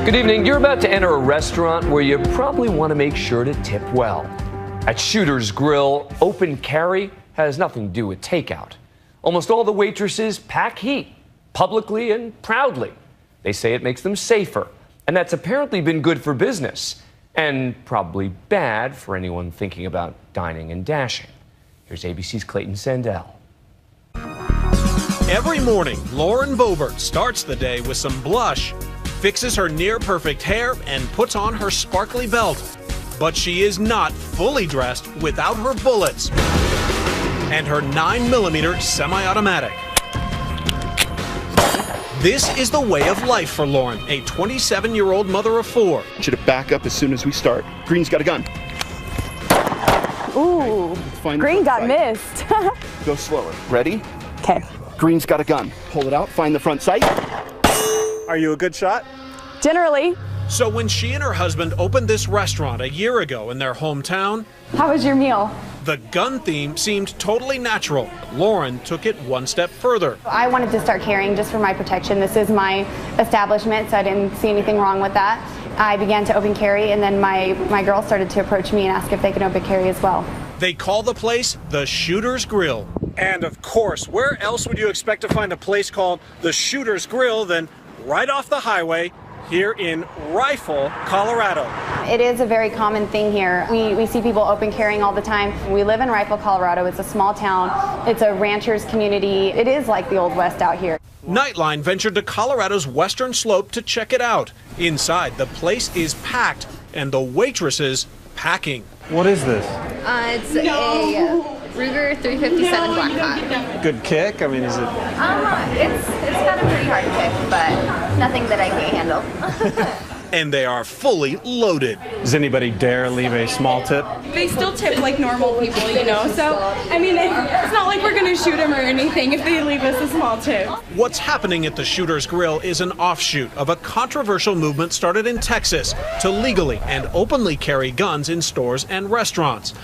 Good evening. You're about to enter a restaurant where you probably want to make sure to tip well. At Shooter's Grill, open carry has nothing to do with takeout. Almost all the waitresses pack heat, publicly and proudly. They say it makes them safer, and that's apparently been good for business, and probably bad for anyone thinking about dining and dashing. Here's ABC's Clayton Sandell. Every morning, Lauren Boebert starts the day with some blush, fixes her near-perfect hair, and puts on her sparkly belt. But she is not fully dressed without her bullets and her 9mm semi-automatic. This is the way of life for Lauren, a 27-year-old mother of 4. Should have back up as soon as we start. Green's got a gun. Ooh, Green got missed. Go slower. Ready? Okay. Green's got a gun. Pull it out, find the front sight. Are you a good shot? Generally. So when she and her husband opened this restaurant a year ago in their hometown, How was your meal? the gun theme seemed totally natural. Lauren took it one step further. I wanted to start carrying just for my protection. This is my establishment, so I didn't see anything wrong with that. I began to open carry, and then my girls started to approach me and ask if they could open carry as well. They call the place the Shooter's Grill. And of course, where else would you expect to find a place called the Shooter's Grill than right off the highway here in Rifle, Colorado. It is a very common thing here. We see people open carrying all the time. We live in Rifle, Colorado. It's a small town. It's a rancher's community. It is like the Old West out here. Nightline ventured to Colorado's western slope to check it out. Inside, the place is packed, and the waitresses packing. What is this? It's a Ruger 357 Blackhawk. Good kick? I mean, is it? It's got a pretty hard kick, but nothing that I can't handle. And they are fully loaded. Does anybody dare leave a small tip? They still tip like normal people, you know, so, I mean, it's not like we're going to shoot them or anything if they leave us a small tip. What's happening at the Shooter's Grill is an offshoot of a controversial movement started in Texas to legally and openly carry guns in stores and restaurants.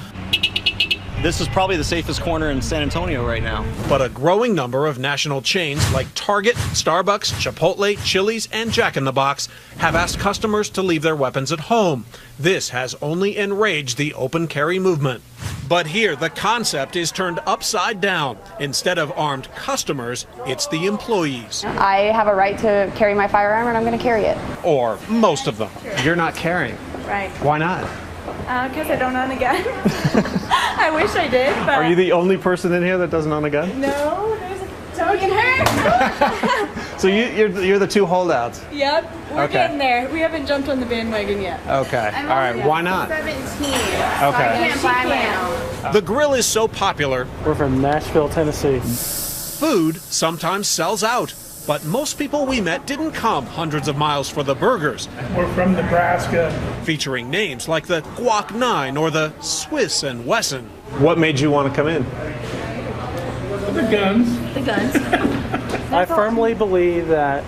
This is probably the safest corner in San Antonio right now. But a growing number of national chains like Target, Starbucks, Chipotle, Chili's, and Jack in the Box have asked customers to leave their weapons at home. This has only enraged the open carry movement. But here, the concept is turned upside down. Instead of armed customers, it's the employees. I have a right to carry my firearm, and I'm going to carry it. Or most of them. You're not carrying. Right. Why not? Because I don't own a gun. I wish I did, but... Are you the only person in here that doesn't own a gun? No, there's a dog in her. So you're the two holdouts? Yep, we're Okay. getting there. We haven't jumped on the bandwagon yet. Okay. All right. Why not? 17. Okay. I can't buy my own. The grill is so popular, We're from Nashville, Tennessee. food sometimes sells out. But most people we met didn't come hundreds of miles for the burgers. We're from Nebraska. Featuring names like the Guac 9 or the Swiss and Wesson. What made you want to come in? The guns. The guns. I firmly believe that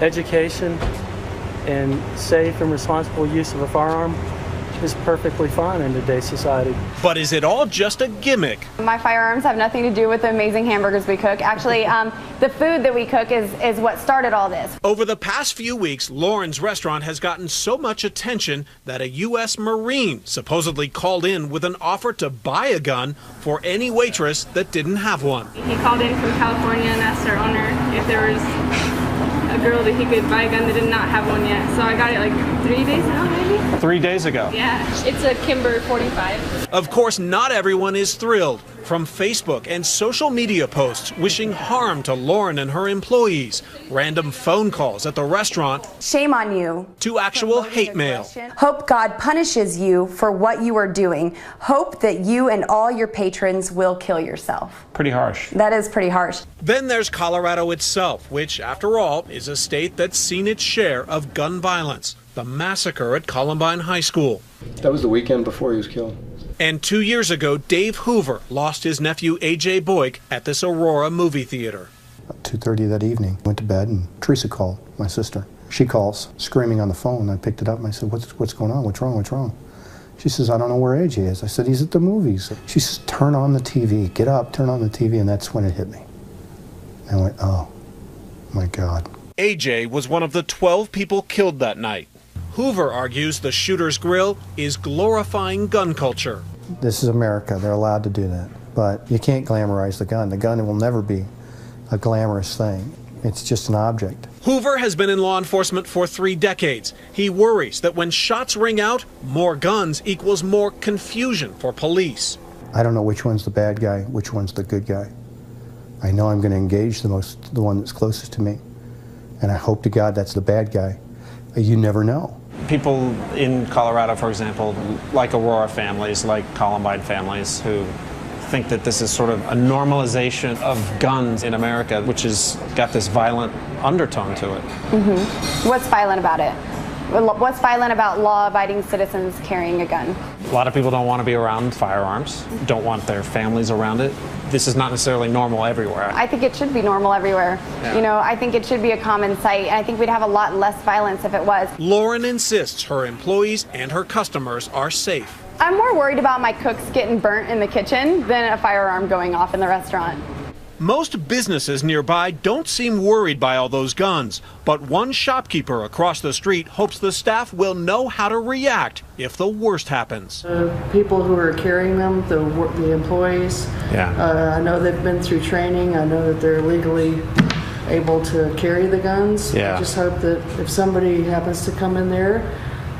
education and safe and responsible use of a firearm is perfectly fine in today's society. But is it all just a gimmick? My firearms have nothing to do with the amazing hamburgers we cook. Actually, the food that we cook is what started all this. Over the past few weeks, Lauren's restaurant has gotten so much attention that a U.S. Marine supposedly called in with an offer to buy a gun for any waitress that didn't have one. He called in from California and asked our owner if there was a girl that he could buy a gun that did not have one yet. So I got it like 3 days ago, maybe? 3 days ago. Yeah, it's a Kimber 45. Of course, not everyone is thrilled. From Facebook and social media posts wishing harm to Lauren and her employees, random phone calls at the restaurant, Shame on you. to actual hate mail. Hope God punishes you for what you are doing. Hope that you and all your patrons will kill yourself. Pretty harsh. That is pretty harsh. Then there's Colorado itself, which, after all, is a state that's seen its share of gun violence. The massacre at Columbine High School. That was the weekend before he was killed. And 2 years ago, Dave Hoover lost his nephew A.J. Boyk at this Aurora movie theater. About 2:30 that evening, went to bed, and Teresa called, my sister. She calls, screaming on the phone. I picked it up and I said, what's going on? What's wrong? What's wrong? She says, I don't know where A.J. is. I said, he's at the movies. She says, turn on the TV. Get up, turn on the TV, and that's when it hit me. And I went, oh, my God. AJ was one of the 12 people killed that night. Hoover argues the shooter's grill is glorifying gun culture. This is America. They're allowed to do that. But you can't glamorize the gun. The gun will never be a glamorous thing. It's just an object. Hoover has been in law enforcement for 3 decades. He worries that when shots ring out, more guns equals more confusion for police. I don't know which one's the bad guy, which one's the good guy. I know I'm going to engage the one that's closest to me. And I hope to God that's the bad guy. You never know. People in Colorado, for example, like Aurora families, like Columbine families, who think that this is sort of a normalization of guns in America, which has got this violent undertone to it. What's violent about it? What's violent about law-abiding citizens carrying a gun? A lot of people don't want to be around firearms, don't want their families around it. This is not necessarily normal everywhere. I think it should be normal everywhere. Yeah. You know, I think it should be a common sight, and I think we'd have a lot less violence if it was. Lauren insists her employees and her customers are safe. I'm more worried about my cooks getting burnt in the kitchen than a firearm going off in the restaurant. Most businesses nearby don't seem worried by all those guns, but one shopkeeper across the street hopes the staff will know how to react if the worst happens. People who are carrying them, the employees, I know they've been through training. I know that they're legally able to carry the guns. I just hope that if somebody happens to come in there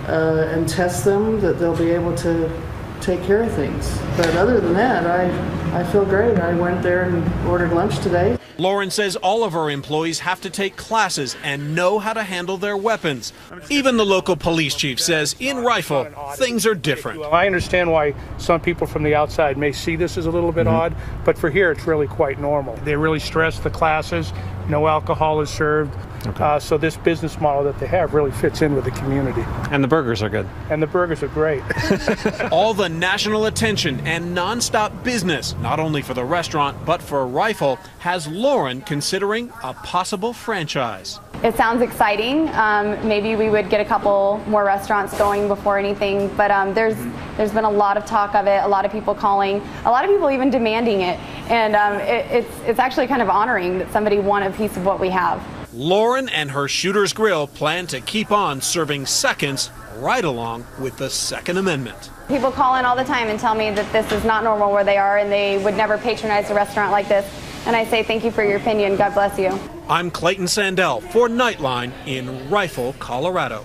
and test them, that they'll be able to take care of things. But other than that, I feel great. I went there and ordered lunch today. Lauren says all of her employees have to take classes and know how to handle their weapons. Even the local police chief says in Rifle, things are different. I understand why some people from the outside may see this as a little bit odd, but for here it's really quite normal. They really stress the classes, no alcohol is served. So this business model that they have really fits in with the community. And the burgers are good. And the burgers are great. All the national attention and nonstop business, not only for the restaurant, but for Rifle, has Lauren considering a possible franchise. It sounds exciting. Maybe we would get a couple more restaurants going before anything, but there's been a lot of talk of it, a lot of people calling, a lot of people even demanding it, and it's actually kind of honoring that somebody want a piece of what we have. Lauren and her Shooter's Grill plan to keep on serving seconds right along with the Second Amendment. People call in all the time and tell me that this is not normal where they are and they would never patronize a restaurant like this. And I say thank you for your opinion. God bless you. I'm Clayton Sandell for Nightline in Rifle, Colorado.